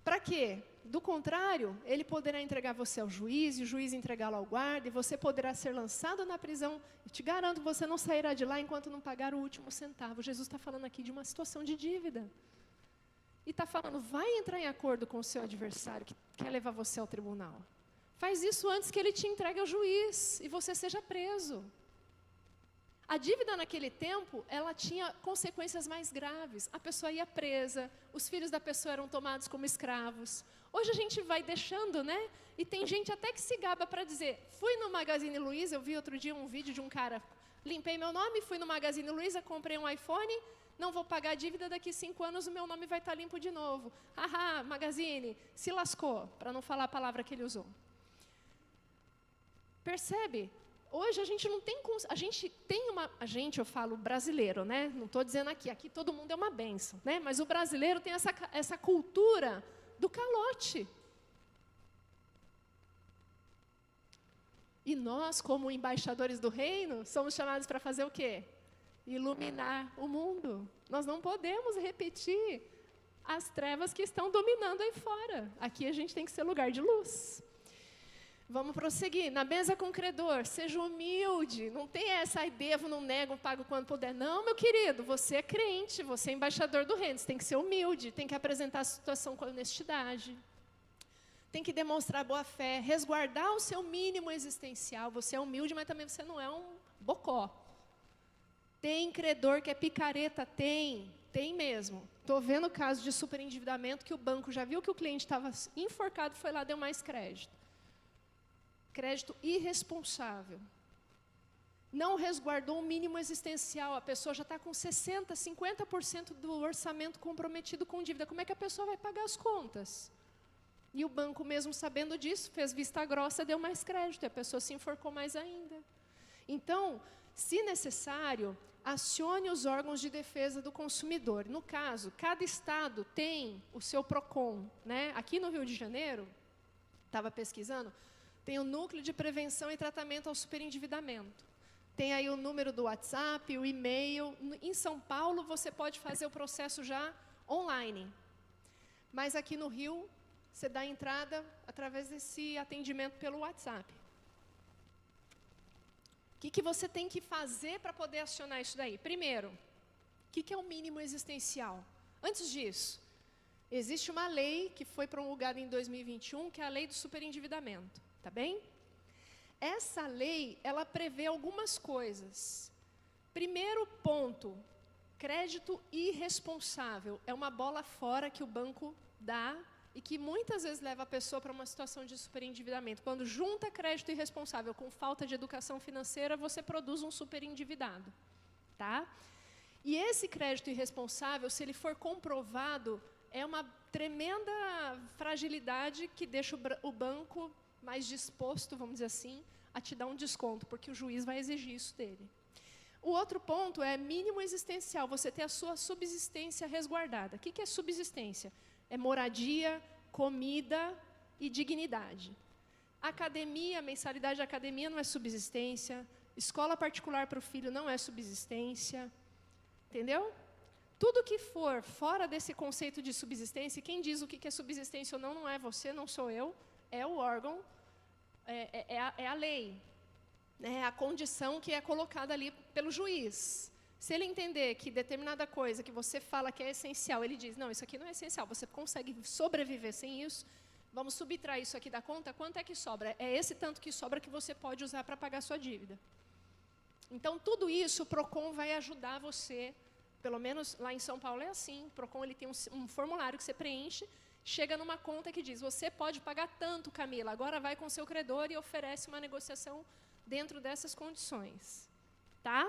Para quê? Do contrário, ele poderá entregar você ao juiz, e o juiz entregá-lo ao guarda, e você poderá ser lançado na prisão. Eu te garanto, você não sairá de lá enquanto não pagar o último centavo. Jesus está falando aqui de uma situação de dívida. E está falando, vai entrar em acordo com o seu adversário que quer levar você ao tribunal. Faz isso antes que ele te entregue ao juiz e você seja preso. A dívida naquele tempo, ela tinha consequências mais graves. A pessoa ia presa, os filhos da pessoa eram tomados como escravos. Hoje a gente vai deixando, né? E tem gente até que se gaba para dizer, fui no Magazine Luiza, eu vi outro dia um vídeo de um cara, limpei meu nome, fui no Magazine Luiza, comprei um iPhone, não vou pagar a dívida, daqui 5 anos o meu nome vai estar limpo de novo. Haha, Magazine, se lascou, para não falar a palavra que ele usou. Percebe? Hoje a gente não tem, eu falo brasileiro, né? Não estou dizendo aqui todo mundo é uma bênção, né? Mas o brasileiro tem essa cultura do calote. E nós, como embaixadores do reino, somos chamados para fazer o quê? Iluminar o mundo. Nós não podemos repetir as trevas que estão dominando aí fora. Aqui a gente tem que ser lugar de luz. Vamos prosseguir. Na mesa com o credor, seja humilde. Não tem essa, devo, não nego, pago quando puder. Não, meu querido, você é crente, você é embaixador do reino. Você tem que ser humilde, tem que apresentar a situação com honestidade. Tem que demonstrar boa fé, resguardar o seu mínimo existencial. Você é humilde, mas também você não é um bocó. Tem credor que é picareta? Tem mesmo. Estou vendo casos de superendividamento que o banco já viu que o cliente estava enforcado, foi lá e deu mais crédito. Crédito irresponsável. Não resguardou o mínimo existencial. A pessoa já está com 60%, 50% do orçamento comprometido com dívida. Como é que a pessoa vai pagar as contas? E o banco, mesmo sabendo disso, fez vista grossa, deu mais crédito. E a pessoa se enforcou mais ainda. Então, se necessário, acione os órgãos de defesa do consumidor. No caso, cada estado tem o seu PROCON, né? Aqui no Rio de Janeiro, estava pesquisando, tem o Núcleo de Prevenção e Tratamento ao Superendividamento. Tem aí o número do WhatsApp, o e-mail. Em São Paulo, você pode fazer o processo já online. Mas aqui no Rio, você dá entrada através desse atendimento pelo WhatsApp. O que você tem que fazer para poder acionar isso daí? Primeiro, o que é o mínimo existencial? Antes disso, existe uma lei que foi promulgada em 2021, que é a Lei do Superendividamento. Tá bem? Essa lei, ela prevê algumas coisas. Primeiro ponto, crédito irresponsável. É uma bola fora que o banco dá e que muitas vezes leva a pessoa para uma situação de superendividamento. Quando junta crédito irresponsável com falta de educação financeira, você produz um superendividado. Tá? E esse crédito irresponsável, se ele for comprovado, é uma tremenda fragilidade que deixa o banco mais disposto, vamos dizer assim, a te dar um desconto, porque o juiz vai exigir isso dele. O outro ponto é mínimo existencial, você ter a sua subsistência resguardada. O que é subsistência? É moradia, comida e dignidade. Academia, mensalidade de academia não é subsistência. Escola particular para o filho não é subsistência. Entendeu? Tudo que for fora desse conceito de subsistência, quem diz o que é subsistência ou não, não é você, não sou eu, é o órgão, é a lei. É a condição que é colocada ali pelo juiz. Se ele entender que determinada coisa que você fala que é essencial, ele diz, não, isso aqui não é essencial, você consegue sobreviver sem isso, vamos subtrair isso aqui da conta, quanto é que sobra? É esse tanto que sobra que você pode usar para pagar a sua dívida. Então, tudo isso o PROCON vai ajudar você, pelo menos lá em São Paulo é assim, o PROCON ele tem um formulário que você preenche, chega numa conta que diz, você pode pagar tanto, Camila, agora vai com seu credor e oferece uma negociação dentro dessas condições. Tá?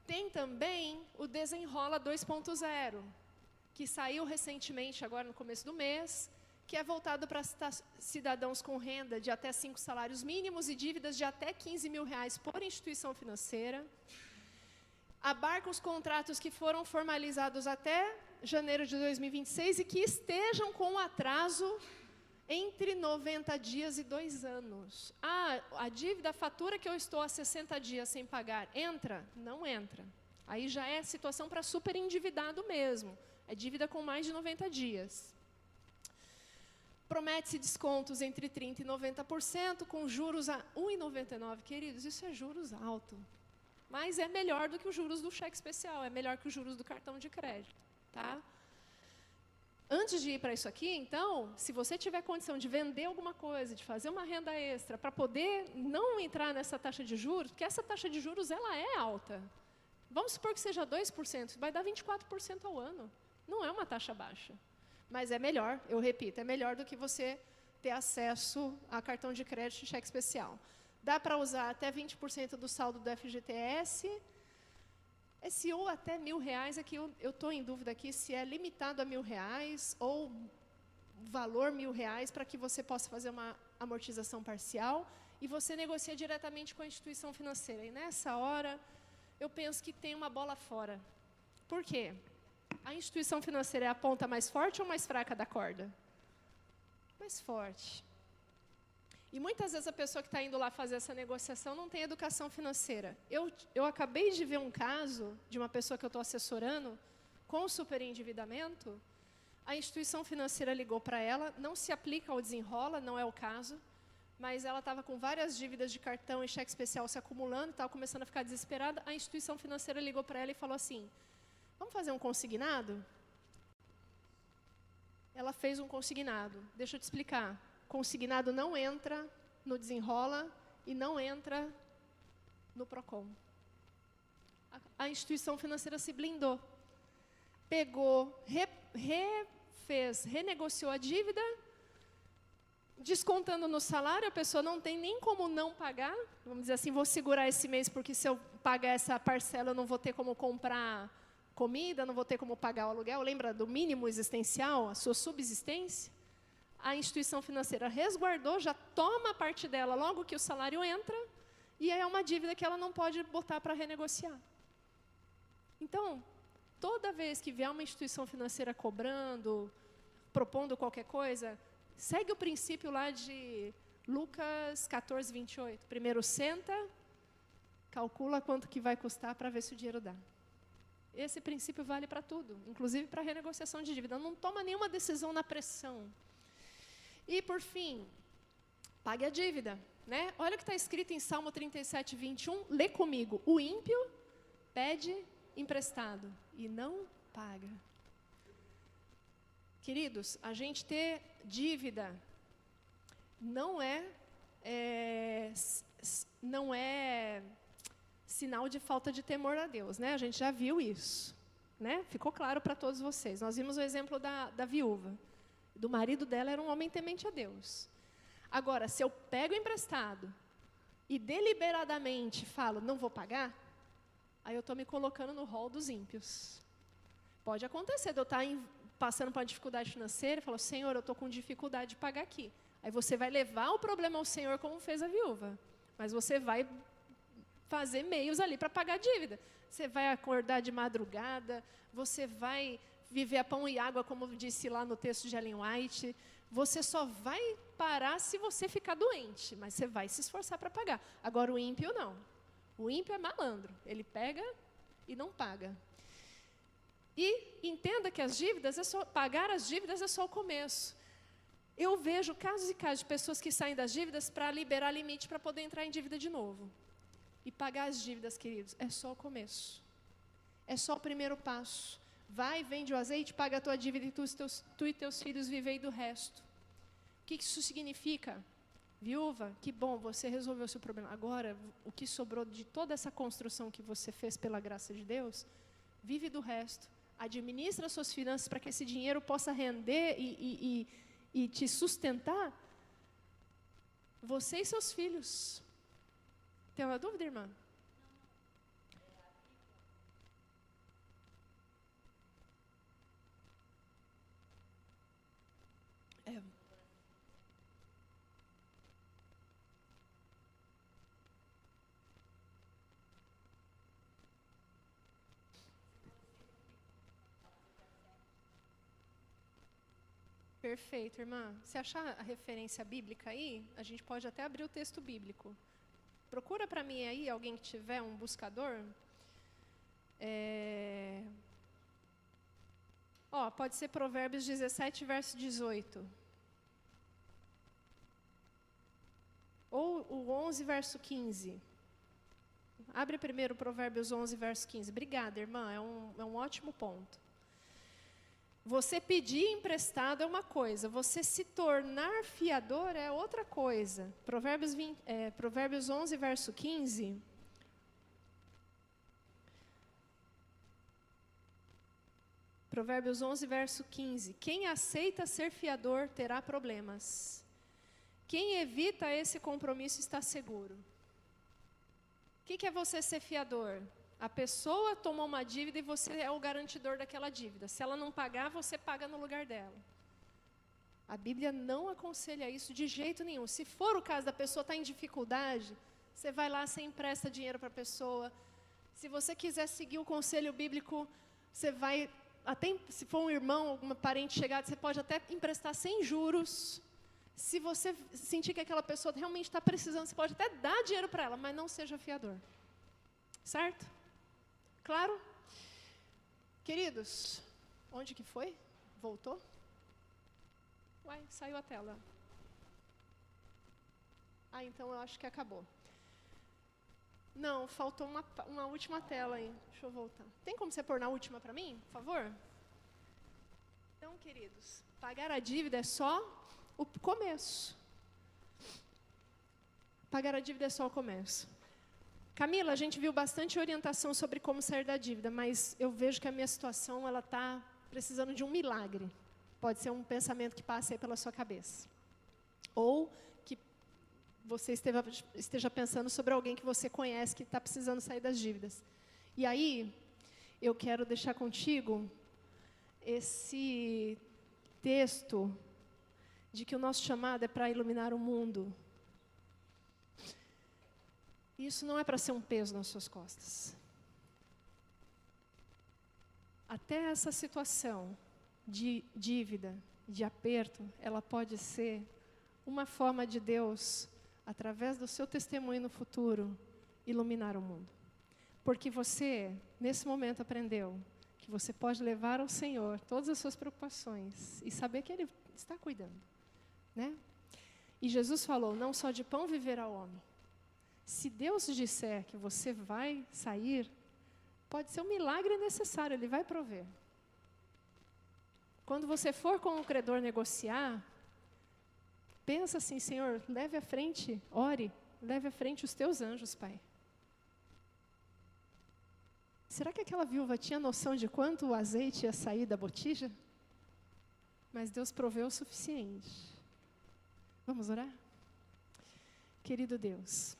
Tem também o Desenrola 2.0, que saiu recentemente, agora no começo do mês, que é voltado para cidadãos com renda de até 5 salários mínimos e dívidas de até R$15 mil por instituição financeira. Abarca os contratos que foram formalizados até janeiro de 2026 e que estejam com atraso entre 90 dias e 2 anos. A dívida, a fatura que eu estou há 60 dias sem pagar, entra? Não entra. Aí já é situação para super endividado mesmo. É dívida com mais de 90 dias. Promete-se descontos entre 30% e 90%, com juros a 1,99. Queridos, isso é juros alto. Mas é melhor do que os juros do cheque especial, é melhor que os juros do cartão de crédito. Tá? Antes de ir para isso aqui, então, se você tiver condição de vender alguma coisa, de fazer uma renda extra, para poder não entrar nessa taxa de juros, porque essa taxa de juros ela é alta. Vamos supor que seja 2%, vai dar 24% ao ano. Não é uma taxa baixa. Mas é melhor, eu repito, é melhor do que você ter acesso a cartão de crédito e cheque especial. Dá para usar até 20% do saldo do FGTS. Esse ou até R$1.000, é que eu estou em dúvida aqui se é limitado a R$1.000 ou valor R$1.000 para que você possa fazer uma amortização parcial e você negocia diretamente com a instituição financeira. E nessa hora, eu penso que tem uma bola fora. Por quê? A instituição financeira é a ponta mais forte ou mais fraca da corda? Mais forte. E muitas vezes a pessoa que está indo lá fazer essa negociação não tem educação financeira. Eu acabei de ver um caso de uma pessoa que eu estou assessorando com superendividamento. A instituição financeira ligou para ela, não se aplica ao Desenrola, não é o caso, mas ela estava com várias dívidas de cartão e cheque especial se acumulando, estava começando a ficar desesperada. A instituição financeira ligou para ela e falou assim, vamos fazer um consignado? Ela fez um consignado. Deixa eu te explicar. Consignado não entra no Desenrola e não entra no PROCON. A instituição financeira se blindou. Pegou, renegociou a dívida, descontando no salário, a pessoa não tem nem como não pagar. Vamos dizer assim, vou segurar esse mês, porque se eu pagar essa parcela, eu não vou ter como comprar comida, não vou ter como pagar o aluguel. Lembra do mínimo existencial, a sua subsistência? A instituição financeira resguardou, já toma a parte dela logo que o salário entra, e é uma dívida que ela não pode botar para renegociar. Então, toda vez que vier uma instituição financeira cobrando, propondo qualquer coisa, segue o princípio lá de Lucas 14, 28. Primeiro senta, calcula quanto que vai custar para ver se o dinheiro dá. Esse princípio vale para tudo, inclusive para renegociação de dívida. Não toma nenhuma decisão na pressão. E, por fim, pague a dívida. Né? Olha o que está escrito em Salmo 37, 21. Lê comigo. O ímpio pede emprestado e não paga. Queridos, a gente ter dívida não é sinal de falta de temor a Deus. Né? A gente já viu isso. Né? Ficou claro para todos vocês. Nós vimos o exemplo da viúva. Do marido dela era um homem temente a Deus. Agora, se eu pego emprestado e deliberadamente falo, não vou pagar, aí eu estou me colocando no rol dos ímpios. Pode acontecer de eu estar passando por uma dificuldade financeira e falar, Senhor, eu estou com dificuldade de pagar aqui. Aí você vai levar o problema ao Senhor como fez a viúva. Mas você vai fazer meios ali para pagar a dívida. Você vai acordar de madrugada, você vai viver a pão e água, como disse lá no texto de Ellen White. Você só vai parar se você ficar doente, mas você vai se esforçar para pagar. Agora o ímpio não. O ímpio é malandro. Ele pega e não paga. E entenda que pagar as dívidas é só o começo. Eu vejo casos e casos de pessoas que saem das dívidas para liberar limite para poder entrar em dívida de novo. E pagar as dívidas, queridos, é só o começo. É só o primeiro passo. Vai, vende o azeite, paga a tua dívida e tu e teus filhos vivei do resto. O que isso significa? Viúva, que bom, você resolveu o seu problema. Agora, o que sobrou de toda essa construção que você fez pela graça de Deus, vive do resto. Administra suas finanças para que esse dinheiro possa render e te sustentar. Você e seus filhos. Tem uma dúvida, irmã? Perfeito, irmã. Se achar a referência bíblica aí, a gente pode até abrir o texto bíblico. Procura para mim aí, alguém que tiver um buscador. Pode ser Provérbios 17, verso 18. Ou o 11, verso 15. Abre primeiro Provérbios 11, verso 15. Obrigada, irmã. É um ótimo ponto. Você pedir emprestado é uma coisa, você se tornar fiador é outra coisa. Provérbios 11, verso 15. Provérbios 11, verso 15. Quem aceita ser fiador terá problemas. Quem evita esse compromisso está seguro. O que é você ser fiador? A pessoa tomou uma dívida e você é o garantidor daquela dívida. Se ela não pagar, você paga no lugar dela. A Bíblia não aconselha isso de jeito nenhum. Se for o caso da pessoa estar em dificuldade, você vai lá, você empresta dinheiro para a pessoa. Se você quiser seguir o conselho bíblico, você vai, até se for um irmão, algum parente chegado, você pode até emprestar sem juros. Se você sentir que aquela pessoa realmente está precisando, você pode até dar dinheiro para ela, mas não seja fiador. Certo? Claro? Queridos, onde que foi? Voltou? Uai, saiu a tela. Então eu acho que acabou. Não, faltou uma última tela aí. Deixa eu voltar. Tem como você pôr na última para mim, por favor? Então, queridos, pagar a dívida é só o começo. Pagar a dívida é só o começo. Camila, a gente viu bastante orientação sobre como sair da dívida, mas eu vejo que a minha situação ela está precisando de um milagre. Pode ser um pensamento que passe aí pela sua cabeça. Ou que você esteja pensando sobre alguém que você conhece que está precisando sair das dívidas. E aí, eu quero deixar contigo esse texto de que o nosso chamado é para iluminar o mundo. Isso não é para ser um peso nas suas costas. Até essa situação de dívida, de aperto, ela pode ser uma forma de Deus, através do seu testemunho no futuro, iluminar o mundo. Porque você, nesse momento, aprendeu que você pode levar ao Senhor todas as suas preocupações e saber que Ele está cuidando, né? E Jesus falou, não só de pão viverá o homem. Se Deus disser que você vai sair, pode ser um milagre necessário, Ele vai prover. Quando você for com o credor negociar, pensa assim, Senhor, leve à frente, ore, leve à frente os teus anjos, Pai. Será que aquela viúva tinha noção de quanto o azeite ia sair da botija? Mas Deus proveu o suficiente. Vamos orar? Querido Deus,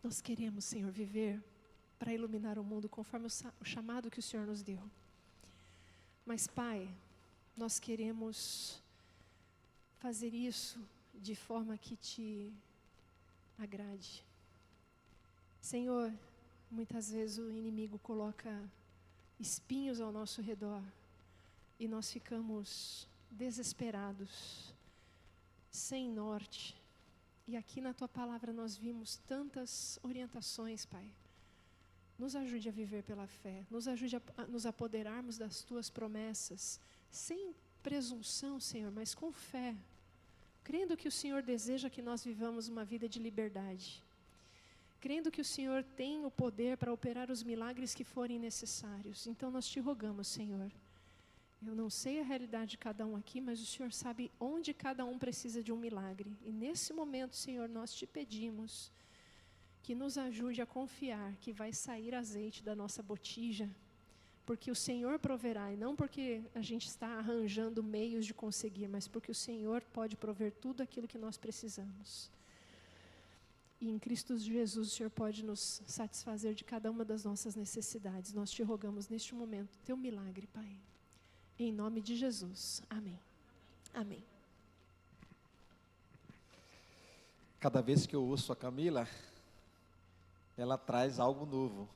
nós queremos, Senhor, viver para iluminar o mundo conforme o chamado que o Senhor nos deu. Mas, Pai, nós queremos fazer isso de forma que te agrade. Senhor, muitas vezes o inimigo coloca espinhos ao nosso redor e nós ficamos desesperados, sem norte. E aqui na Tua palavra nós vimos tantas orientações, Pai. Nos ajude a viver pela fé, nos ajude a nos apoderarmos das Tuas promessas, sem presunção, Senhor, mas com fé, crendo que o Senhor deseja que nós vivamos uma vida de liberdade, crendo que o Senhor tem o poder para operar os milagres que forem necessários. Então nós te rogamos, Senhor, eu não sei a realidade de cada um aqui, mas o Senhor sabe onde cada um precisa de um milagre. E nesse momento, Senhor, nós te pedimos que nos ajude a confiar que vai sair azeite da nossa botija, porque o Senhor proverá, e não porque a gente está arranjando meios de conseguir, mas porque o Senhor pode prover tudo aquilo que nós precisamos. E em Cristo Jesus, o Senhor pode nos satisfazer de cada uma das nossas necessidades. Nós te rogamos neste momento, teu milagre, Pai. Em nome de Jesus. Amém. Amém. Cada vez que eu ouço a Camila, ela traz algo novo.